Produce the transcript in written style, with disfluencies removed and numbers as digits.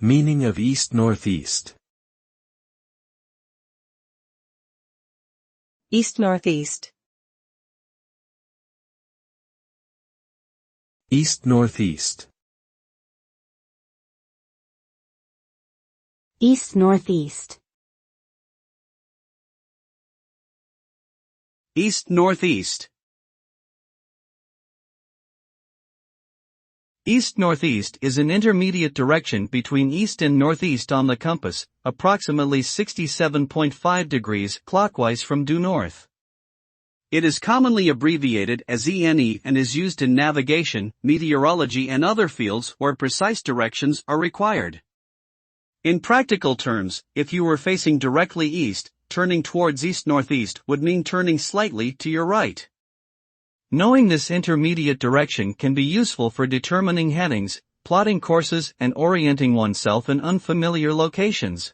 Meaning of east-northeast. East-northeast. East-northeast. East-northeast. East-northeast. East-northeast is an intermediate direction between east and northeast on the compass, approximately 67.5 degrees clockwise from due north. It is commonly abbreviated as ENE and is used in navigation, meteorology and other fields where precise directions are required. In practical terms, if you were facing directly east, turning towards east-northeast would mean turning slightly to your right. Knowing this intermediate direction can be useful for determining headings, plotting courses and orienting oneself in unfamiliar locations.